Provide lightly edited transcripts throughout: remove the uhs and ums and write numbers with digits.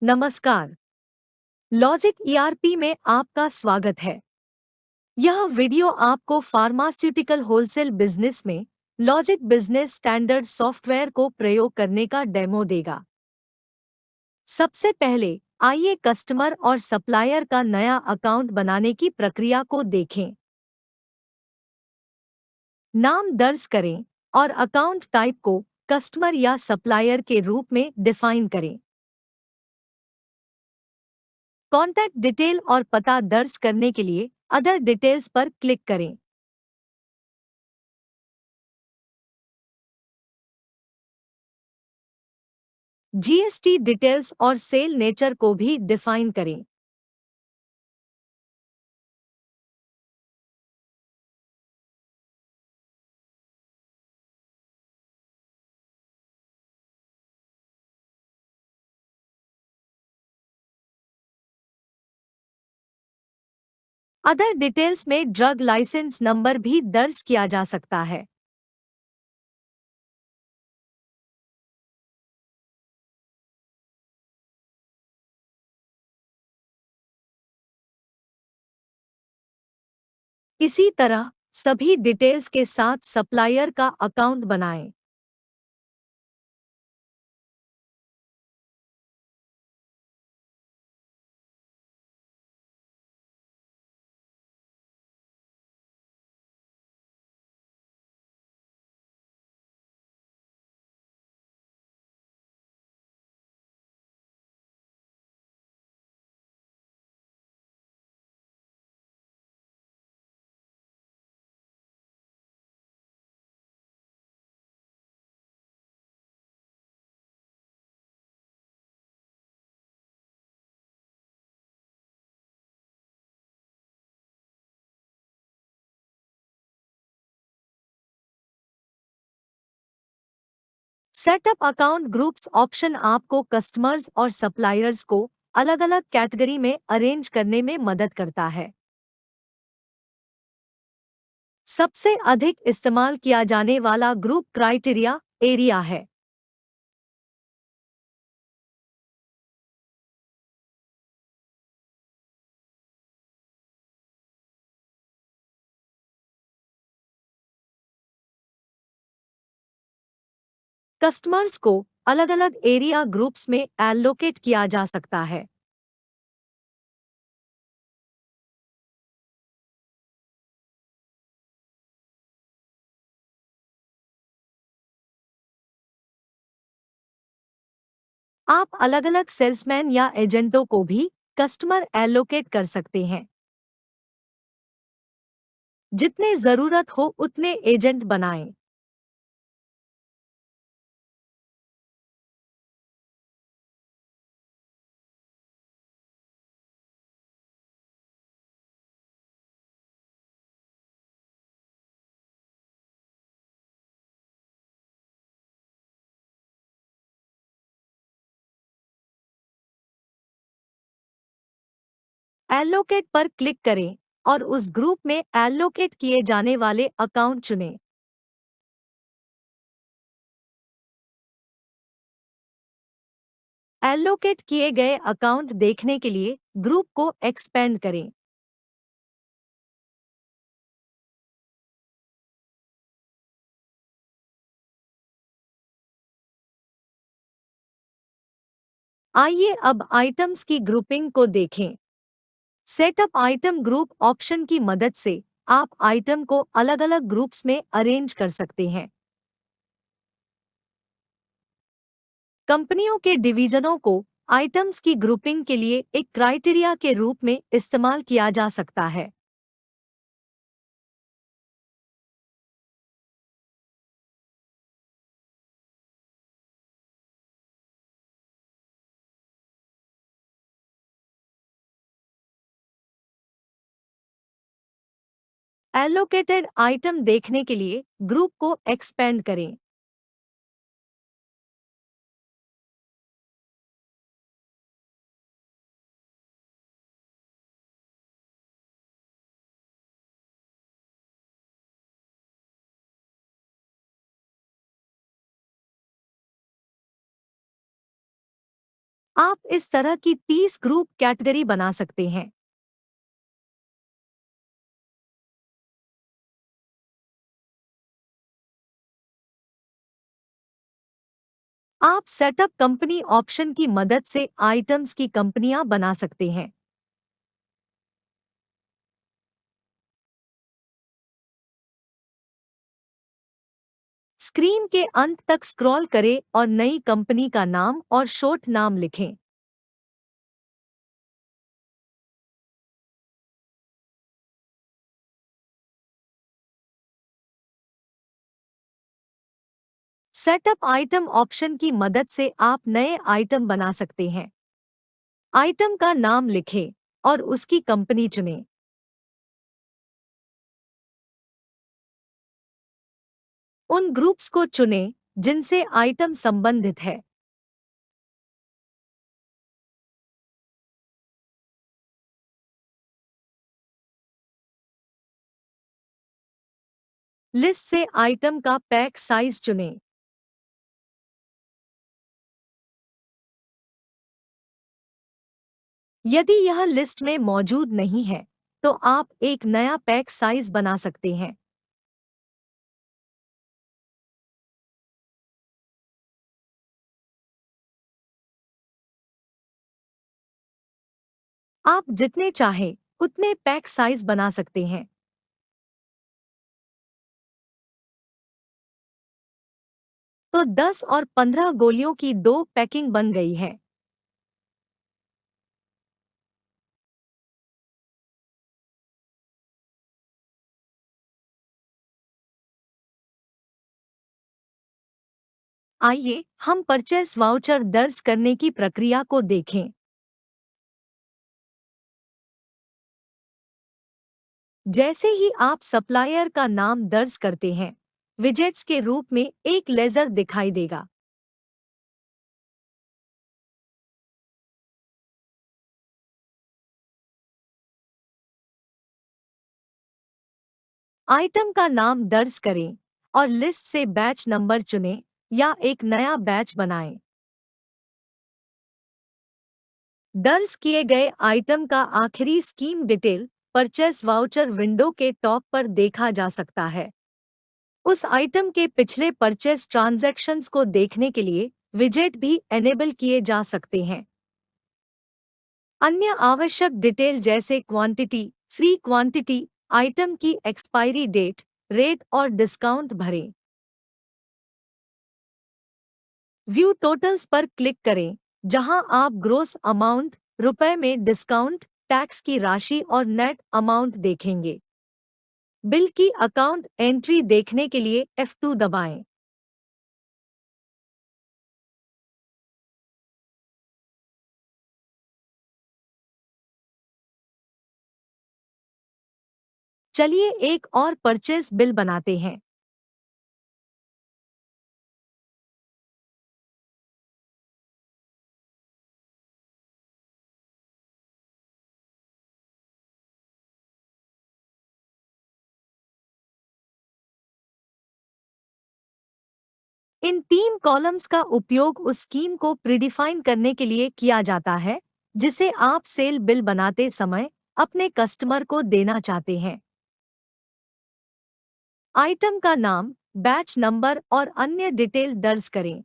नमस्कार। Logic ERP में आपका स्वागत है। यह वीडियो आपको फार्मास्यूटिकल होलसेल बिजनेस में लॉजिक बिजनेस स्टैंडर्ड सॉफ्टवेयर को प्रयोग करने का डेमो देगा। सबसे पहले आइए कस्टमर और सप्लायर का नया अकाउंट बनाने की प्रक्रिया को देखें। नाम दर्ज करें और अकाउंट टाइप को कस्टमर या सप्लायर के रूप में डिफाइन करें। कॉन्टैक्ट डिटेल और पता दर्ज करने के लिए अदर डिटेल्स पर क्लिक करें। जीएसटी डिटेल्स और सेल नेचर को भी डिफाइन करें। अदर डिटेल्स में ड्रग लाइसेंस नंबर भी दर्ज किया जा सकता है। इसी तरह सभी डिटेल्स के साथ सप्लायर का अकाउंट बनाएं। सेटअप अकाउंट ग्रुप्स ऑप्शन आपको कस्टमर्स और सप्लायर्स को अलग-अलग कैटेगरी में अरेंज करने में मदद करता है। सबसे अधिक इस्तेमाल किया जाने वाला ग्रुप क्राइटेरिया एरिया है। कस्टमर्स को अलग-अलग एरिया ग्रुप्स में एलोकेट किया जा सकता है। आप अलग-अलग सेल्समैन या एजेंटों को भी कस्टमर एलोकेट कर सकते हैं। जितने जरूरत हो उतने एजेंट बनाएं। एलोकेट पर क्लिक करें और उस ग्रुप में एलोकेट किए जाने वाले अकाउंट चुनें। एलोकेट किए गए अकाउंट देखने के लिए ग्रुप को एक्सपेंड करें। आइए अब आइटम्स की ग्रुपिंग को देखें। सेटअप आइटम ग्रुप ऑप्शन की मदद से आप आइटम को अलग-अलग ग्रुप्स में अरेंज कर सकते हैं। कंपनियों के डिवीजनों को आइटम्स की ग्रुपिंग के लिए एक क्राइटेरिया के रूप में इस्तेमाल किया जा सकता है। एलोकेटेड आइटम देखने के लिए ग्रुप को एक्सपेंड करें। आप इस तरह की 30 ग्रुप कैटेगरी बना सकते हैं। आप सेटअप कंपनी ऑप्शन की मदद से आइटम्स की कंपनियां बना सकते हैं। स्क्रीन के अंत तक स्क्रॉल करें और नई कंपनी का नाम और शॉर्ट नाम लिखें। सेटअप आइटम ऑप्शन की मदद से आप नए आइटम बना सकते हैं। आइटम का नाम लिखें और उसकी कंपनी चुनें। उन ग्रुप्स को चुनें जिनसे आइटम संबंधित है। लिस्ट से आइटम का पैक साइज चुनें। यदि यह लिस्ट में मौजूद नहीं है, तो आप एक नया पैक साइज बना सकते हैं। आप जितने चाहें उतने पैक साइज बना सकते हैं। तो 10 और 15 गोलियों की दो पैकिंग बन गई है। आइए हम परचेस वाउचर दर्ज करने की प्रक्रिया को देखें। जैसे ही आप सप्लायर का नाम दर्ज करते हैं, विजेट्स के रूप में एक लेजर दिखाई देगा। आइटम का नाम दर्ज करें और लिस्ट से बैच नंबर चुनें या एक नया बैच बनाएं। दर्ज किए गए आइटम का आखिरी scheme detail purchase voucher window के टॉप पर देखा जा सकता है। उस आइटम के पिछले परचेस ट्रांजैक्शंस को देखने के लिए विजेट भी एनेबल किए जा सकते हैं। अन्य आवश्यक डिटेल जैसे क्वांटिटी, फ्री क्वांटिटी, आइटम की एक्सपायरी डेट, रेट और डिस्काउंट भरें। व्यू टोटल्स पर क्लिक करें, जहां आप ग्रोस अमाउंट, रुपए में डिस्काउंट, टैक्स की राशि और नेट अमाउंट देखेंगे। बिल की अकाउंट एंट्री देखने के लिए F2 दबाएं। चलिए एक और परचेस बिल बनाते हैं। इन तीन कॉलम्स का उपयोग उस स्कीम को प्रीडिफाइन करने के लिए किया जाता है जिसे आप सेल बिल बनाते समय अपने कस्टमर को देना चाहते हैं। आइटम का नाम, बैच नंबर और अन्य डिटेल दर्ज करें।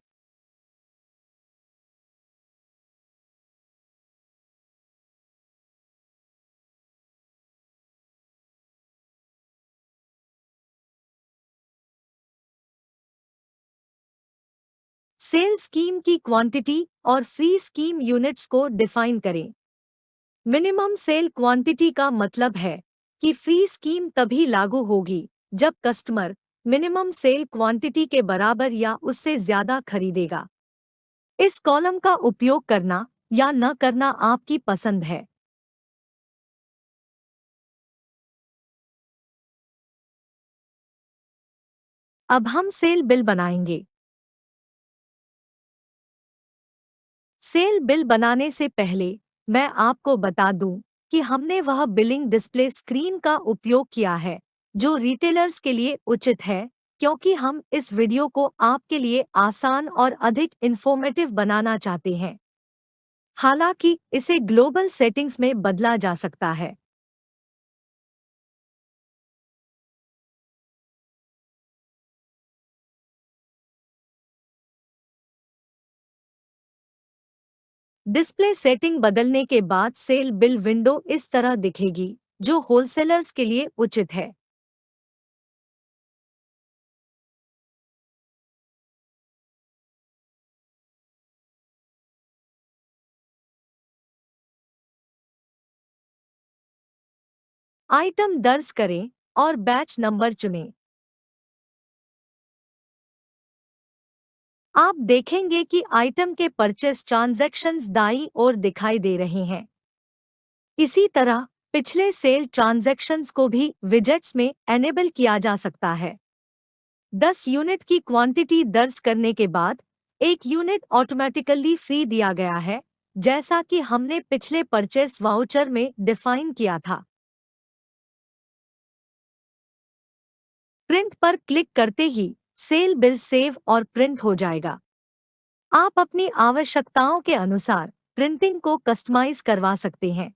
सेल स्कीम की क्वांटिटी और फ्री स्कीम यूनिट्स को डिफाइन करें। मिनिमम सेल क्वांटिटी का मतलब है कि फ्री स्कीम तभी लागू होगी जब कस्टमर मिनिमम सेल क्वांटिटी के बराबर या उससे ज्यादा खरीदेगा। इस कॉलम का उपयोग करना या न करना आपकी पसंद है। अब हम सेल बिल बनाएंगे। सेल बिल बनाने से पहले मैं आपको बता दूं कि हमने वह बिलिंग डिस्प्ले स्क्रीन का उपयोग किया है जो रिटेलर्स के लिए उचित है, क्योंकि हम इस वीडियो को आपके लिए आसान और अधिक इन्फॉर्मेटिव बनाना चाहते हैं। हालांकि इसे ग्लोबल सेटिंग्स में बदला जा सकता है। डिस्प्ले सेटिंग बदलने के बाद सेल बिल विंडो इस तरह दिखेगी, जो होलसेलर्स के लिए उचित है। आइटम दर्ज करें और बैच नंबर चुनें। आप देखेंगे कि आइटम के परचेस ट्रांजैक्शंस दाईं ओर दिखाई दे रहे हैं। इसी तरह पिछले सेल ट्रांजैक्शंस को भी विजेट्स में एनेबल किया जा सकता है। 10 यूनिट की क्वांटिटी दर्ज करने के बाद एक यूनिट ऑटोमेटिकली फ्री दिया गया है, जैसा कि हमने पिछले परचेस वाउचर में डिफाइन किया था। प्रिंट पर क्लिक करते ही सेल बिल सेव और प्रिंट हो जाएगा। आप अपनी आवश्यकताओं के अनुसार प्रिंटिंग को कस्टमाइज करवा सकते हैं।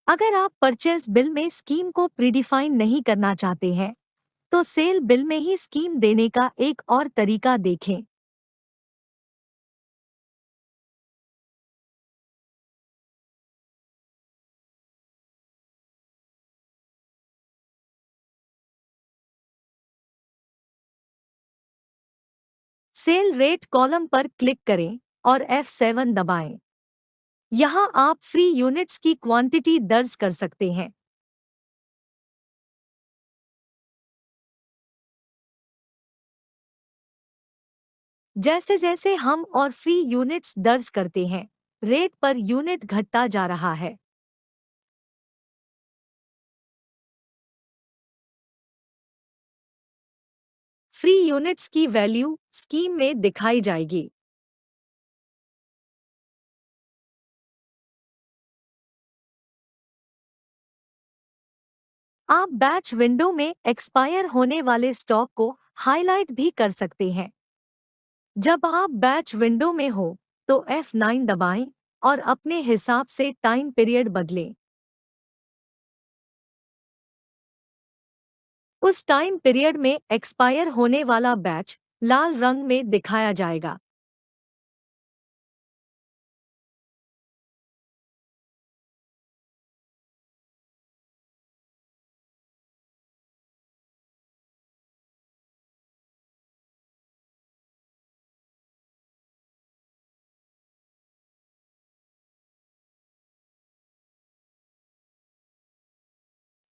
अगर आप परचेस बिल में स्कीम को प्रीडिफाइन नहीं करना चाहते हैं, तो सेल बिल में ही स्कीम देने का एक और तरीका देखें। सेल रेट कॉलम पर क्लिक करें और F7 दबाएं। यहां आप फ्री यूनिट्स की क्वांटिटी दर्ज कर सकते हैं। जैसे जैसे हम और फ्री यूनिट्स दर्ज करते हैं, रेट पर यूनिट घटता जा रहा है। फ्री यूनिट्स की वैल्यू स्कीम में दिखाई जाएगी। आप बैच विंडो में एक्सपायर होने वाले स्टॉक को हाईलाइट भी कर सकते हैं। जब आप बैच विंडो में हो, तो F9 दबाएं और अपने हिसाब से टाइम पीरियड बदलें। उस टाइम पीरियड में एक्सपायर होने वाला बैच लाल रंग में दिखाया जाएगा।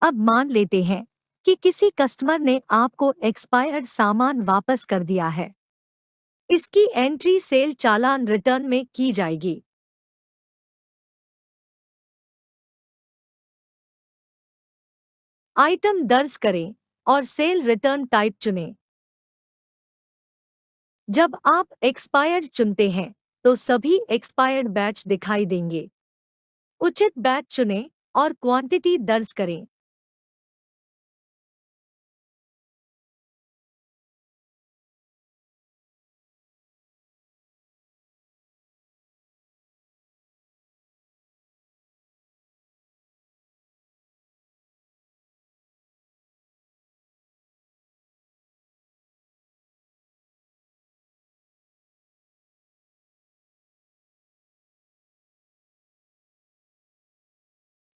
अब मान लेते हैं कि किसी कस्टमर ने आपको एक्सपायर्ड सामान वापस कर दिया है। इसकी एंट्री सेल चालान रिटर्न में की जाएगी। आइटम दर्ज करें और सेल रिटर्न टाइप चुनें। जब आप एक्सपायर्ड चुनते हैं, तो सभी एक्सपायर्ड बैच दिखाई देंगे। उचित बैच चुनें और क्वांटिटी दर्ज करें।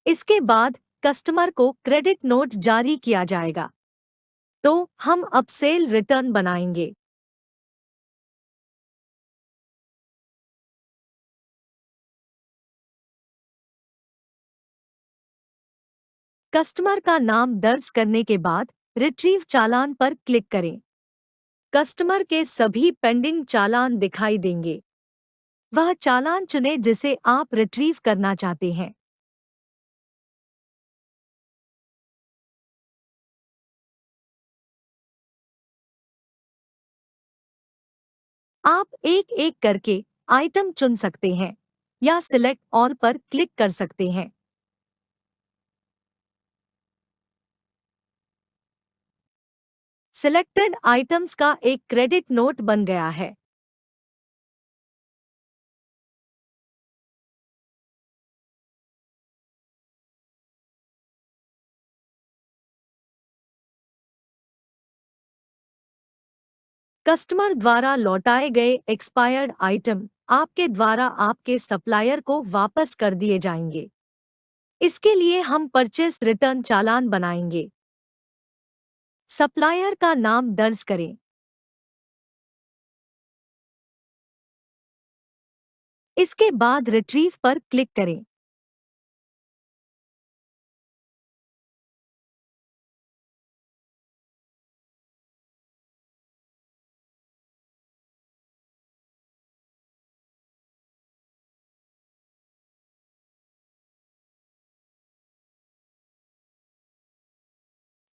इसके बाद कस्टमर को क्रेडिट नोट जारी किया जाएगा। तो हम अब सेल रिटर्न बनाएंगे। कस्टमर का नाम दर्ज करने के बाद रिट्रीव चालान पर क्लिक करें। कस्टमर के सभी पेंडिंग चालान दिखाई देंगे। वह चालान चुनें जिसे आप रिट्रीव करना चाहते हैं। आप एक एक करके आइटम चुन सकते हैं या सिलेक्ट ऑल पर क्लिक कर सकते हैं। सिलेक्टेड आइटम्स का एक क्रेडिट नोट बन गया है। कस्टमर द्वारा लौटाए गए एक्सपायर्ड आइटम आपके द्वारा आपके सप्लायर को वापस कर दिए जाएंगे। इसके लिए हम परचेस रिटर्न चालान बनाएंगे। सप्लायर का नाम दर्ज करें। इसके बाद रिट्रीव पर क्लिक करें।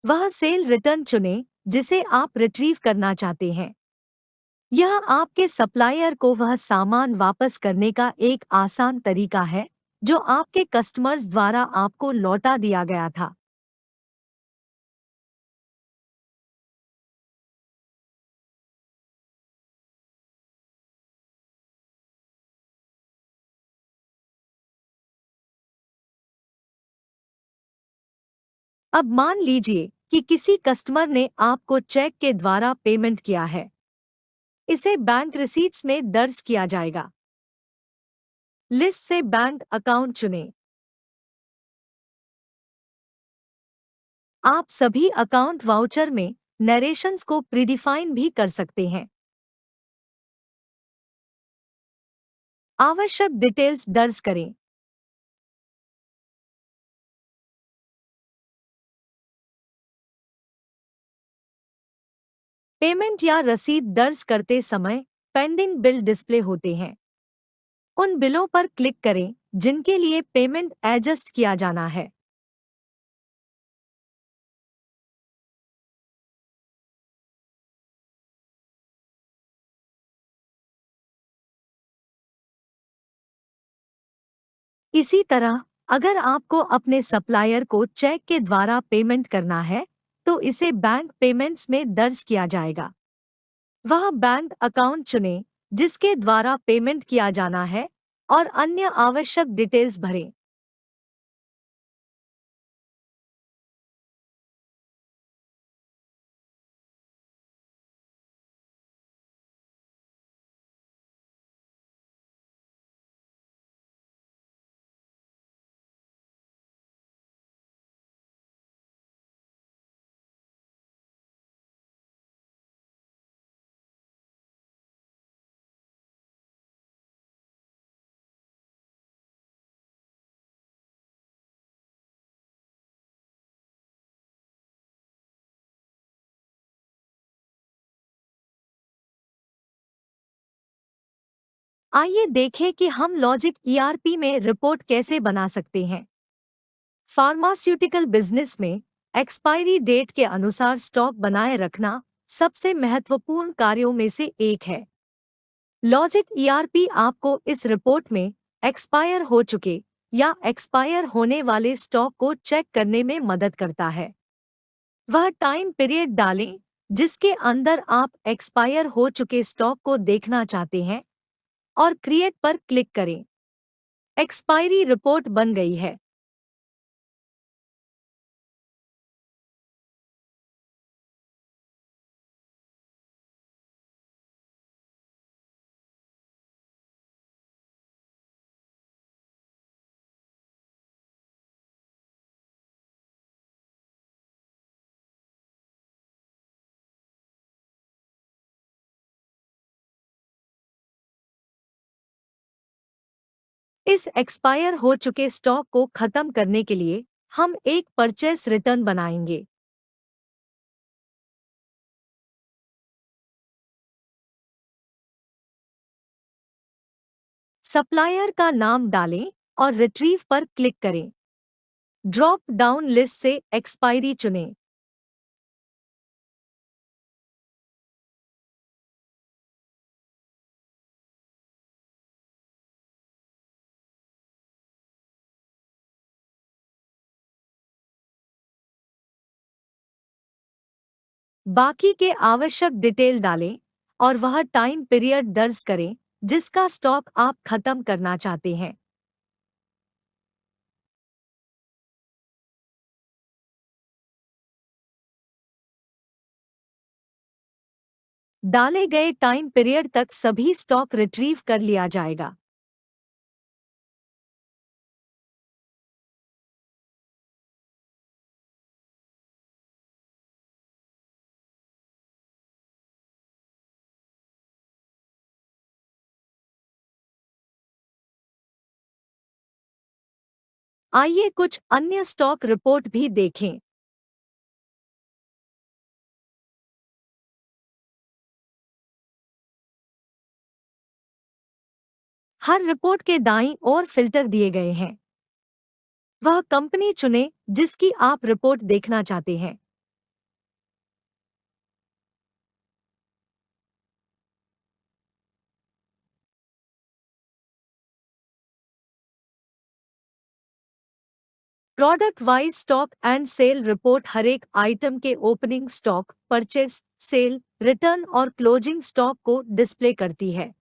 वह सेल रिटर्न चुनें जिसे आप रिट्रीव करना चाहते हैं। यह आपके सप्लायर को वह सामान वापस करने का एक आसान तरीका है जो आपके कस्टमर्स द्वारा आपको लौटा दिया गया था। अब मान लीजिए कि किसी कस्टमर ने आपको चेक के द्वारा पेमेंट किया है। इसे बैंक रिसीट्स में दर्ज किया जाएगा। लिस्ट से बैंक अकाउंट चुनें। आप सभी अकाउंट वाउचर में नरेशंस को प्रीडिफाइन भी कर सकते हैं। आवश्यक डिटेल्स दर्ज करें। पेमेंट या रसीद दर्ज करते समय पेंडिंग बिल डिस्प्ले होते हैं। उन बिलों पर क्लिक करें जिनके लिए पेमेंट एडजस्ट किया जाना है। इसी तरह अगर आपको अपने सप्लायर को चेक के द्वारा पेमेंट करना है तो इसे बैंक पेमेंट्स में दर्ज किया जाएगा। वह बैंक अकाउंट चुनें जिसके द्वारा पेमेंट किया जाना है और अन्य आवश्यक डिटेल्स भरें। आइए देखें कि हम लॉजिक ईआरपी में रिपोर्ट कैसे बना सकते हैं। फार्मास्यूटिकल बिजनेस में एक्सपायरी डेट के अनुसार स्टॉक बनाए रखना सबसे महत्वपूर्ण कार्यों में से एक है। लॉजिक ईआरपी आपको इस रिपोर्ट में एक्सपायर हो चुके या एक्सपायर होने वाले स्टॉक को चेक करने में मदद करता है। वह टाइम पीरियड डालें जिसके अंदर आप एक्सपायर हो चुके स्टॉक को देखना चाहते हैं और क्रिएट पर क्लिक करें। एक्सपायरी रिपोर्ट बन गई है। इस एक्सपायर हो चुके स्टॉक को खत्म करने के लिए हम एक परचेस रिटर्न बनाएंगे। सप्लायर का नाम डालें और रिट्रीव पर क्लिक करें। ड्रॉप डाउन लिस्ट से एक्सपायरी चुनें। बाकी के आवश्यक डिटेल डालें और वह टाइम पीरियड दर्ज करें जिसका स्टॉक आप खत्म करना चाहते हैं। डाले गए टाइम पीरियड तक सभी स्टॉक रिट्रीव कर लिया जाएगा। आइए कुछ अन्य स्टॉक रिपोर्ट भी देखें। हर रिपोर्ट के दाईं ओर फिल्टर दिए गए हैं। वह कंपनी चुनें जिसकी आप रिपोर्ट देखना चाहते हैं। Product wise stock and sale report हर एक आइटम के opening stock, purchase, sale, return और क्लोजिंग स्टॉक को डिस्प्ले करती है।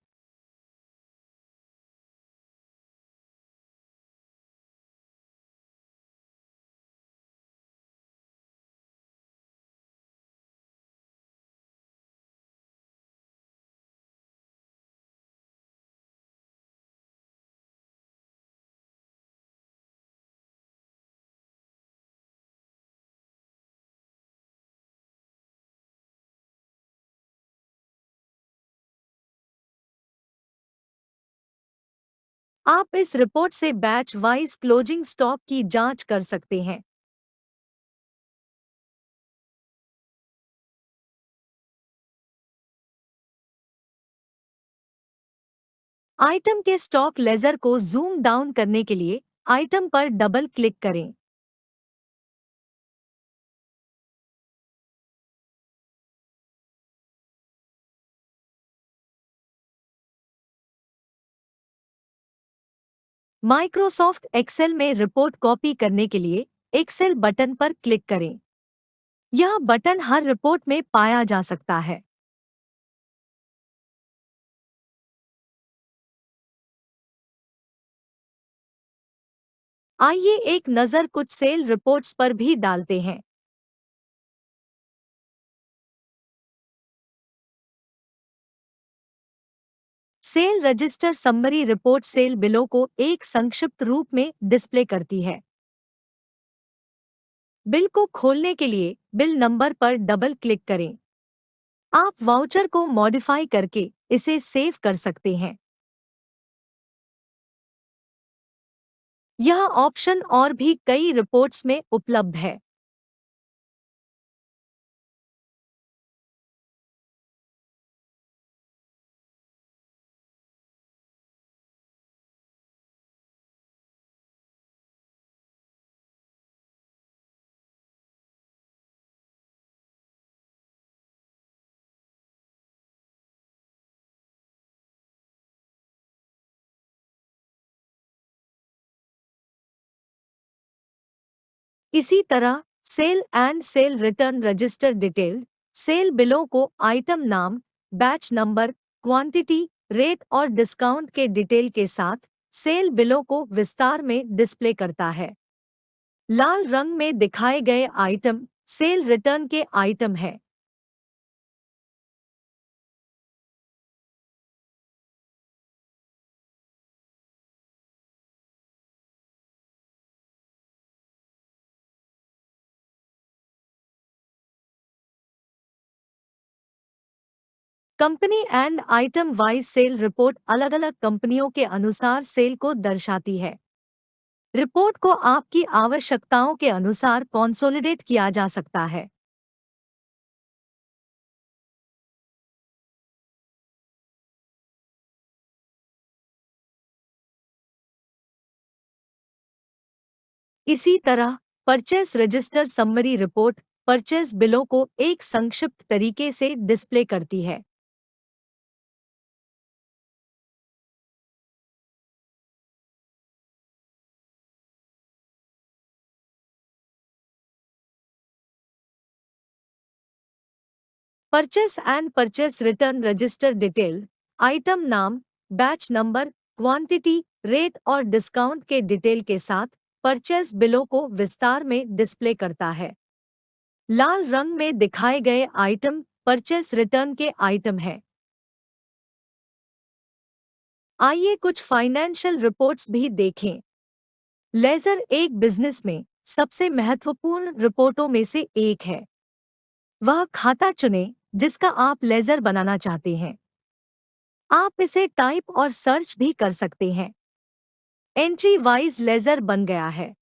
आप इस रिपोर्ट से बैच वाइज क्लोजिंग स्टॉक की जांच कर सकते हैं। आइटम के स्टॉक लेजर को जूम डाउन करने के लिए आइटम पर डबल क्लिक करें। माइक्रोसॉफ्ट एक्सेल में रिपोर्ट कॉपी करने के लिए एक्सेल बटन पर क्लिक करें। यह बटन हर रिपोर्ट में पाया जा सकता है। आइए एक नज़र कुछ सेल रिपोर्ट्स पर भी डालते हैं। Sale register summary report sale बिलों को एक संक्षिप्त रूप में डिस्प्ले करती है। बिल को खोलने के लिए बिल नंबर पर डबल क्लिक करें। आप वाउचर को मॉडिफाई करके इसे सेव कर सकते हैं। यह ऑप्शन और भी कई रिपोर्ट्स में उपलब्ध है। इसी तरह sale and sale return register detailed sale बिलों को आइटम नाम, बैच नंबर, क्वांटिटी, रेट और डिस्काउंट के डिटेल के साथ सेल बिलों को विस्तार में डिस्प्ले करता है। लाल रंग में दिखाए गए आइटम सेल रिटर्न के आइटम है। Company and item wise sale report अलग-अलग कंपनियों के अनुसार सेल को दर्शाती है। रिपोर्ट को आपकी आवश्यकताओं के अनुसार कंसोलिडेट किया जा सकता है। इसी तरह purchase register summary report purchase बिलों को एक संक्षिप्त तरीके से डिस्प्ले करती है। Purchase and purchase return register detail, item नाम, बैच नंबर, क्वांटिटी, रेट और डिस्काउंट के डिटेल के साथ परचेस बिलों को विस्तार में डिस्प्ले करता है। लाल रंग में दिखाए गए आइटम परचेस रिटर्न के आइटम हैं। आइए कुछ फाइनेंशियल रिपोर्ट्स भी देखें। लेजर एक बिजनेस में सबसे महत्वपूर्ण रिपोर्टों में से एक है। वह खाता चुनें जिसका आप लेजर बनाना चाहते हैं। आप इसे टाइप और सर्च भी कर सकते हैं। एंट्री वाइज लेजर बन गया है।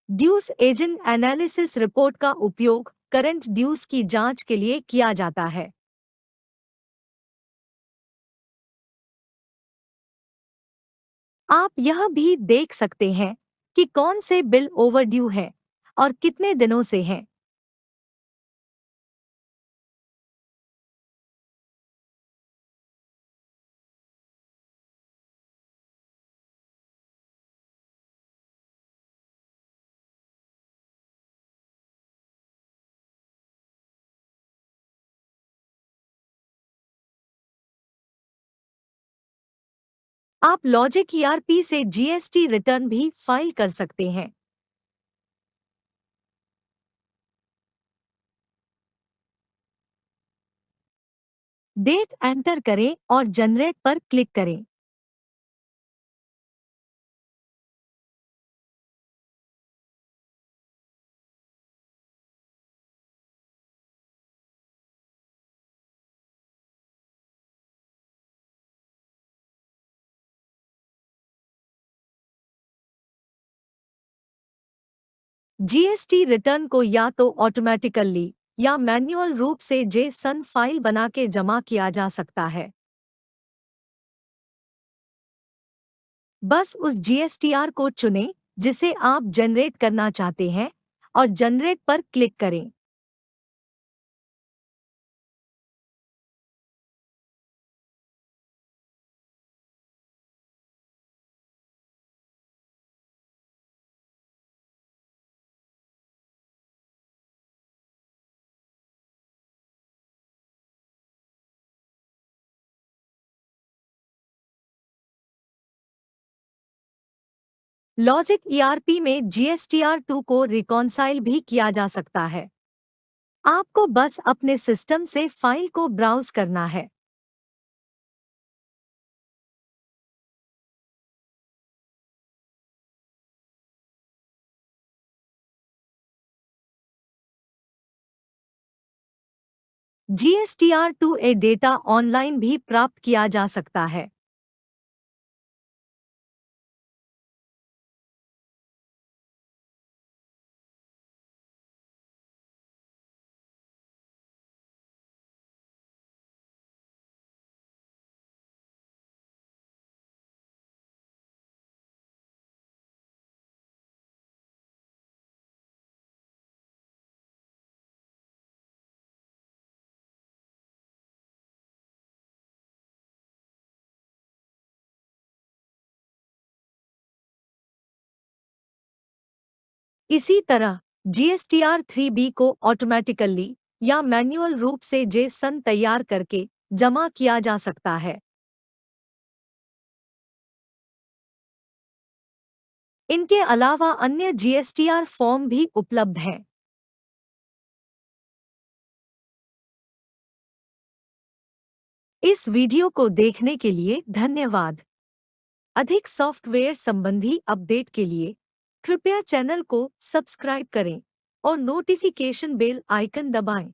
ड्यूस एजेंट एनालिसिस रिपोर्ट का उपयोग करंट ड्यूस की जांच के लिए किया जाता है। आप यह भी देख सकते हैं कि कौन से बिल ओवरड्यू हैं और कितने दिनों से हैं। आप लॉजिक ईआरपी से जीएसटी रिटर्न भी फाइल कर सकते हैं। डेट एंटर करें और जनरेट पर क्लिक करें। जीएसटी रिटर्न को या तो ऑटोमेटिकली या मैन्युअल रूप से जेसन फाइल बना के जमा किया जा सकता है। बस उस जीएसटीआर को चुनें जिसे आप जनरेट करना चाहते हैं और जनरेट पर क्लिक करें। लॉजिक ईआरपी में जीएसटीआर2 को रिकॉन्साइल भी किया जा सकता है। आपको बस अपने सिस्टम से फाइल को ब्राउज करना है। जीएसटीआर2 ए डेटा ऑनलाइन भी प्राप्त किया जा सकता है। इसी तरह जीएसटीआर3 को ऑटोमेटिकली या मैन्युअल रूप से जेसन तैयार करके जमा किया जा सकता है। इनके अलावा अन्य जीएसटीआर फॉर्म भी उपलब्ध हैं। इस वीडियो को देखने के लिए धन्यवाद। अधिक सॉफ्टवेयर संबंधी अपडेट के लिए कृपया चैनल को सब्सक्राइब करें और नोटिफिकेशन बेल आइकन दबाएं।